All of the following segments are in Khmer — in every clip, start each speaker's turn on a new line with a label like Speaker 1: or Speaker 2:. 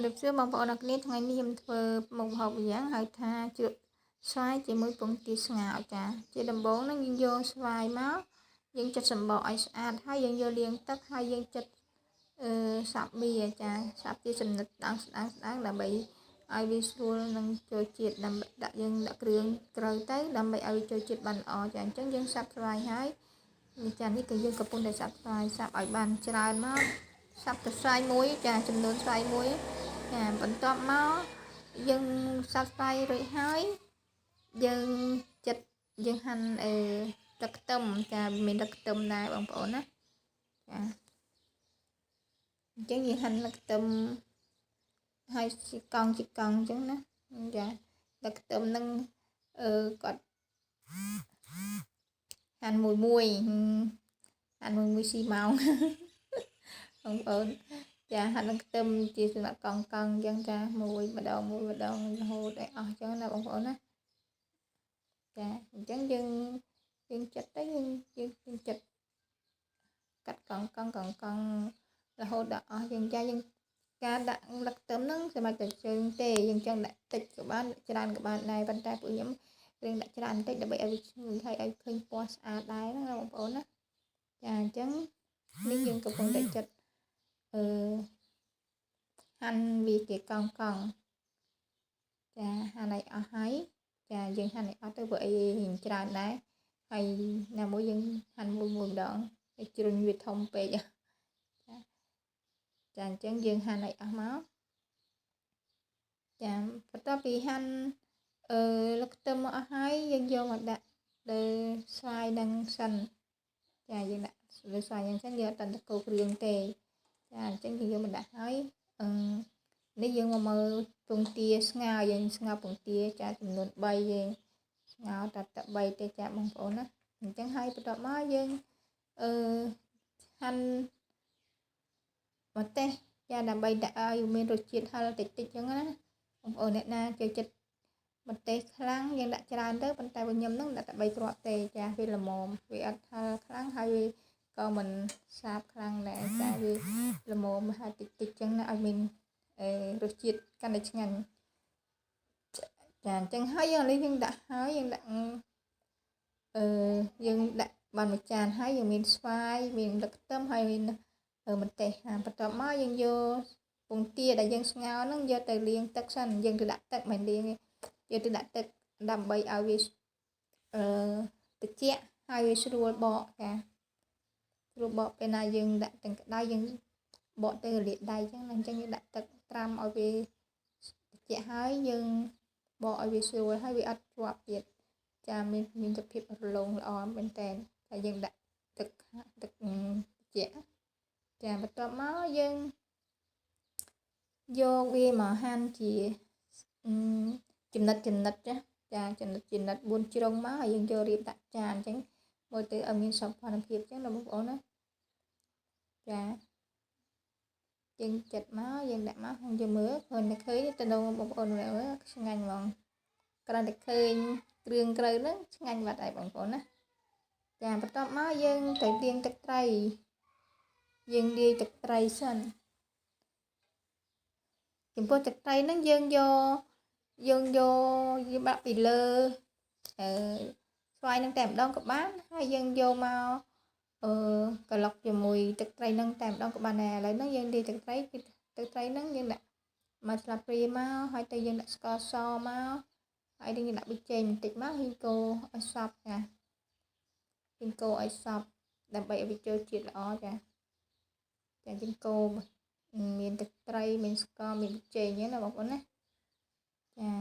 Speaker 1: ម្រាបសួរបងប្អូនអរគ្នាថ្ងៃនេះខ្ញុំធ្វើមុខម្ហូបម្យ៉ាងហៅថាជ្រក់ស្វាយជាមួយពងទាស្ងោរចាជាដំបូងហ្នឹងយើងយកស្វាយមកយើងចិតសំបកឲ្យស្អាតហើយយើងយកលាងទឹកហើយយើងចិតសាប់វាចាសាប់ជាចំណិតស្ដើងដើម្បីឲ្យវាស្រួលនឹងចូលជាតិដើម្បីយើងដាក់គ្រឿងក្រៅទៅដើម្បីឲ្យចូលជាតិបានល្អចាអញ្ចឹងយើងសាប់ស្វាយហើយចានេះគឺយើងកំពុងតែសាប់ស្វាយសាប់ឲ្យបានច្រើនមកសាប់ទៅស្វាយមួយចាចំនួនស្វាយមួយចាបន្ទាប់មកយើងសាប់ស្វាយរួចហើយយើងចិតយើងហាន់ទឹកខ្ទឹមចាមានទឹកខ្ទឹមដែរបងប្អូនណាចាអញ្ចឹងយើងហាន់ទឹកខ្ទឹមហើយជាកង់អញ្ចឹងណាចាទឹកខ្ទឹមនឹងគាត់ហាន់មួយស៊ីម៉ោងបងប្អូនចាហាន់ខ្ទឹមជាសម្រាប់កង់អញ្ចឹងចាមួយម្ដងរហូតឲ្យអស់អញ្ចឹងណាបងប្អូនណាចាអញ្ចឹងយើងចិតទៅយើងចិតកាត់កង់រហូតដល់អស់យើងការដាក់ទឹកខ្ទឹមហ្នឹងសម្រាប់តែជើងទេយើងចង់ដាក់តិចក៏បានច្រើនក៏បានដែរប៉ុន្តែពួកខ្ញុំយើងដាក់ច្រើនបន្តិចដើម្បីឲ្យវាឈ្ងុយហើយឲ្យឃើញពណ៌ស្អាតដែរណាបងប្អូនណាចាអញ្ចឹងនេះយើងកំពុងតែចិតហាន់វាជាកង់ចាហាន់ឲ្យអស់ហើយចាយើងហាន់ឲ្យអស់ទៅព្រោះអីរៀងច្រើនដែរហើយណាមួយយើងហាន់មួយម្ដងឲ្យជ្រុញវាធំពេកចាអញ្ចឹងយើងហាន់ឲ្យអស់មកចាបន្ទាប់ពីហាន់លើខ្ទឹមមកអស់ហើយយើងយកមកដាក់លើស្វាយនឹងសិនចាយើងដាក់លើស្វាយយ៉ាងចឹងយើងអត់តកូរគ្រឿងទេចាអញ្ចឹងយើងយកមកដាក់ហើយនេះយើងមកមើលពងទាស្ងោរយើងស្ងោរពងទាចាចំនួន3យើងស្ងោរតែ3ទេចាបងប្អូនណាអញ្ចឹងហើយបន្ទាប់មកយើងហាន់ម្ទេសចាដើម្បីដាក់ឲ្យមានរសជាតិហឹរតិចអញ្ចឹងណាបងប្អូនអ្នកណាចូលចិត្តម្ទេសខ្លាំងយើងដាក់ច្រើនទៅប៉ុន្តែខ្ញុំនឹងដាក់តែ3គ្រាប់ទេចាវាល្មមវាអត់ហឹរខ្លាំងហើយវាក៏មិនសាបខ្លាំងដែរតែវាល្មមហើយតិចអញ្ចឹងណាឲ្យមានរសជាតិកាន់តែឆ្ងាញ់ចាអញ្ចឹងហើយយើងដាក់យើងដាក់បានមួយចានហើយយើងមានស្វាយមានទឹកខ្ទឹមហើយមានម្ទេសបន្ទាប់មកយើងយកពងទាដែលយើងស្ងោរហ្នឹងយកទៅលាងទឹកសិនយើងទៅដាក់ទឹកមិនលាងទេយកទៅដាក់ទឹកដើម្បីឲ្យវាត្រជាក់ហើយវាស្រួលបកចាស្រួលបកពេលណាយើងដាក់ទឹកក្តៅយើងបកទៅរលាកដៃអញ្ចឹងយើងដាក់ទឹកត្រាំឲ្យវាត្រជាក់ហើយយើងបកឲ្យវាស្រួលហើយវាអត់ជាប់ទៀតចាមានសភាពរលោងល្អមែនតើតែយើងដាក់ទឹកត្រជាក់ចាបន្ទាប់មកយើងយកវាមកហាន់ជាចំណិតចាចំណិត4ជ្រុងមកហើយយើងយករៀបដាក់ចានអញ្ចឹងមើលទៅឲ្យមានសោភ័ណភាពអញ្ចឹងបងប្អូនណាចាយើងចិត្តមកយើងដាក់មកយើងមើលឃើញទៅដល់បងប្អូនមើលឆ្ងាញ់ហ្មងគ្រាន់តែឃើញគ្រឿងក្រៅហ្នឹងឆ្ងាញ់បាត់ហើយបងប្អូនណាចាបន្ទាប់មកយើងត្រូវលាងទឹកត្រីយើងលាយទឹកត្រីសិនចំពោះទឹកត្រីហ្នឹងយើងបាក់ពីលើស្វាយនឹងតែម្ដងក៏បានហើយយើងយកមកក្លុកជាមួយទឹកត្រីនឹងតែម្ដងក៏បានដែរឥឡូវហ្នឹងយើងលាយទឹកត្រីហ្នឹងយើងដាក់មកស្លាបព្រាមកហើយទៅយើងដាក់ស្ករសមកហើយយើងដាក់ប៊ីចេងបន្តិចមកហ៊ីងកូរឲ្យសព្វចាហ៊ីងកូរឲ្យសព្វដើម្បីឲ្យវាចូលជាតិល្អចាហ៊ីងកូរមានទឹកត្រីមានស្ករមានប៊ីចេងហ្នឹងណាបងប្អូនណាចា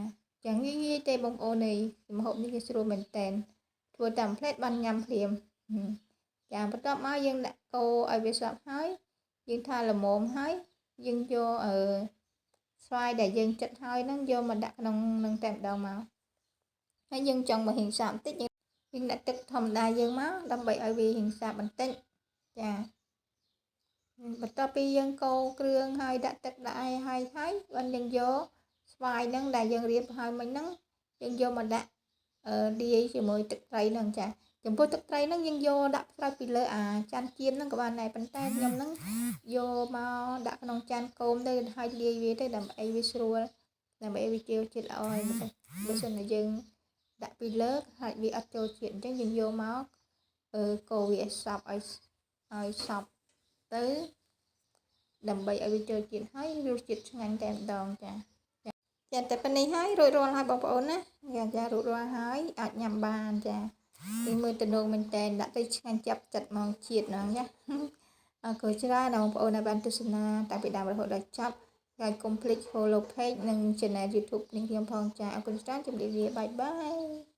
Speaker 1: ចឹងងាយទេបងប្អូននេះម្ហូបនេះវាស្រួលមែនតើធ្វើតាមផ្លែតបានញ៉ាំភ្លាមចាបន្ទាប់មកយើងដាក់កូរឲ្យវាសព្វហើយយើងថាល្មមហើយយើងយកស្វាយដែលយើងចិតហើយហ្នឹងយកមកដាក់ក្នុងនឹងតែម្ដងមកហើយយើងចង់មកហ៊ីងសាបបន្តិចយើងដាក់ទឹកធម្មតាយើងមកដើម្បីឲ្យវាហ៊ីងសាបបន្តិចចាបន្ទាប់ពីយើងកូរគ្រឿងហើយដាក់ទឹកដាក់អីហើយបានយើងយកស្វាយហ្នឹងដែលយើងរៀបហើយមិញហ្នឹងយើងយកមកដាក់លាយជាមួយទឹកត្រីហ្នឹងចា ចំពោះទឹកត្រីហ្នឹងយើងយកដាក់ស្រោចពីលើចានចៀនហ្នឹងក៏បានដែរប៉ុន្តែខ្ញុំហ្នឹងយកមកដាក់ក្នុងចានគោមទៅហើយលាយវាទៅដើម្បីវាស្រួលដើម្បីឲ្យវាចូលជាតិល្អហើយបើសិនតែយើងដាក់ពីលើហើយវាអត់ចូលជាតិអញ្ចឹងយើងយកមកកូរវាឲ្យសព្វទៅដើម្បីឲ្យវាចូលជាតិហើយរសជាតិឆ្ងាញ់តែម្ដងចាតែប៉ុណ្នេះហើយរួចរាល់ហើយបងប្អូនណាចារួចរាល់ហើយអាចញ៉ាំបានចានេះមើលទៅនោះមែនតែដាក់ទៅឆ្ងាញ់ចាប់ចិត្តហ្មងជាតិហ្នឹងណាអរគុណច្រើនបងប្អូនដែលបានទស្សនាតាំងពីដើមរហូតដល់ចប់ហើយកុំភ្លេច follow page និង channel YouTube នេះខ្ញុំផងចាអរគុណច្រើនជម្រាបលាបាយបាយ